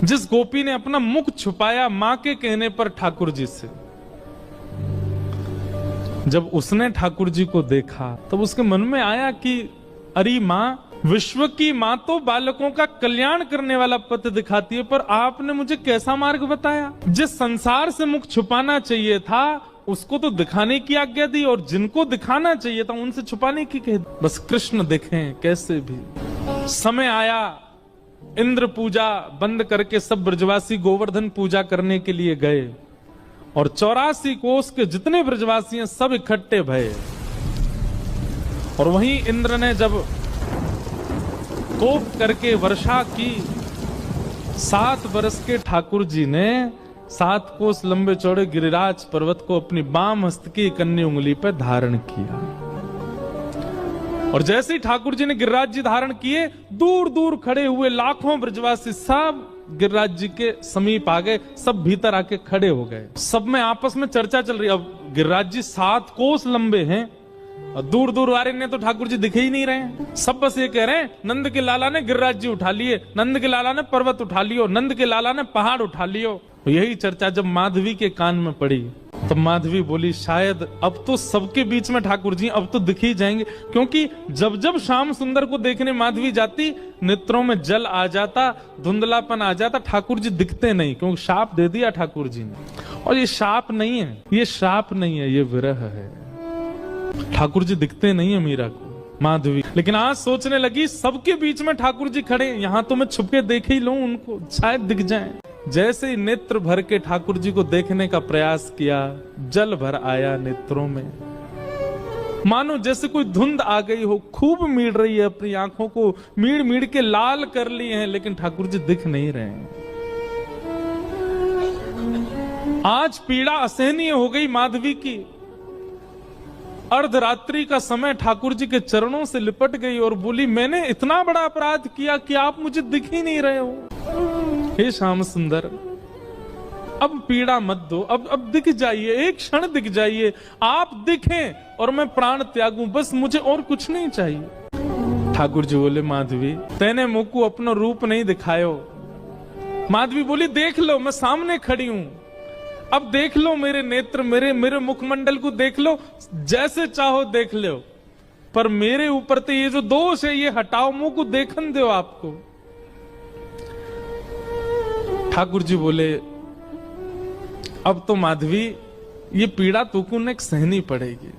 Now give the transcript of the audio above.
जिस गोपी ने अपना मुख छुपाया मां के कहने पर ठाकुर जी से, जब उसने ठाकुर जी को देखा तब उसके मन में आया कि अरे मां, विश्व की मां तो बालकों का कल्याण करने वाला पथ दिखाती है, पर आपने मुझे कैसा मार्ग बताया। जिस संसार से मुख छुपाना चाहिए था उसको तो दिखाने की आज्ञा दी, और जिनको दिखाना चाहिए था उनसे छुपाने की कह दी। बस कृष्ण दिखें कैसे भी। समय आया, इंद्र पूजा बंद करके सब ब्रजवासी गोवर्धन पूजा करने के लिए गए, और 84 कोस के जितने ब्रजवासी हैं सब इकट्ठे भये। और वहीं इंद्र ने जब कोप करके वर्षा की, 7 वर्ष के ठाकुर जी ने 7 कोस लंबे चौड़े गिरिराज पर्वत को अपनी बाम हस्त की कन्नी उंगली पर धारण किया। और जैसे ही ठाकुर जी ने गिरिराज जी धारण किए, दूर दूर खड़े हुए लाखों ब्रजवासी सब गिरिराज जी के समीप आ गए, सब भीतर आके खड़े हो गए। सब में आपस में चर्चा चल रही। अब गिरिराज जी 7 कोस लंबे हैं और दूर दूर वाले ने तो ठाकुर जी दिखे ही नहीं रहे। सब बस ये कह रहे हैं, नंद के लाला ने गिरिराज जी उठा लिए, नंद के लाला ने पर्वत उठा लियो, नंद के लाला ने पहाड़ उठा लियो। तो यही चर्चा जब माधवी के कान में पड़ी तो माधवी बोली, शायद अब तो सबके बीच में ठाकुर जी अब तो दिख ही जाएंगे। क्योंकि जब जब श्याम सुंदर को देखने माधवी जाती, नेत्रों में जल आ जाता, धुंधलापन आ जाता, ठाकुर जी दिखते नहीं, क्योंकि शाप दे दिया ठाकुर जी ने। और ये शाप नहीं है, ये शाप नहीं है, ये विरह है। ठाकुर जी दिखते नहीं है मीरा को, माधवी। लेकिन आज सोचने लगी सबके बीच में ठाकुर जी खड़े, यहां तो मैं छुपके देख ही लूं उनको, शायद दिख जाएं। जैसे ही नेत्र भर के ठाकुर जी को देखने का प्रयास किया, जल भर आया नेत्रों में, मानो जैसे कोई धुंध आ गई हो, खूब मीड़ रही है अपनी आंखों को, मीड़ मीड़ के लाल कर लिए हैं, लेकिन ठाकुर जी दिख नहीं रहे हैं। आज पीड़ा असहनीय हो गई माधवी की। अर्धरात्रि का समय ठाकुर जी के चरणों से लिपट गई और बोली, मैंने इतना बड़ा अपराध किया कि आप मुझे दिख ही नहीं रहे हो। हे श्याम सुंदर, अब पीड़ा मत दो, अब दिख जाइए, एक क्षण दिख जाइए, आप दिखें और मैं प्राण त्यागूं, बस मुझे और कुछ नहीं चाहिए। ठाकुर जी बोले, माधवी तेने मुझको अपना रूप नहीं दिखायो। माधवी बोली, देख लो, मैं सामने खड़ी हूं, अब देख लो मेरे नेत्र, मेरे मुखमंडल को देख लो, जैसे चाहो देख लो, पर मेरे ऊपर तो ये जो दोष है ये हटाओ, मुंह को देखन दो आपको। ठाकुर जी बोले, अब तो माधवी ये पीड़ा तुमको ने सहनी पड़ेगी।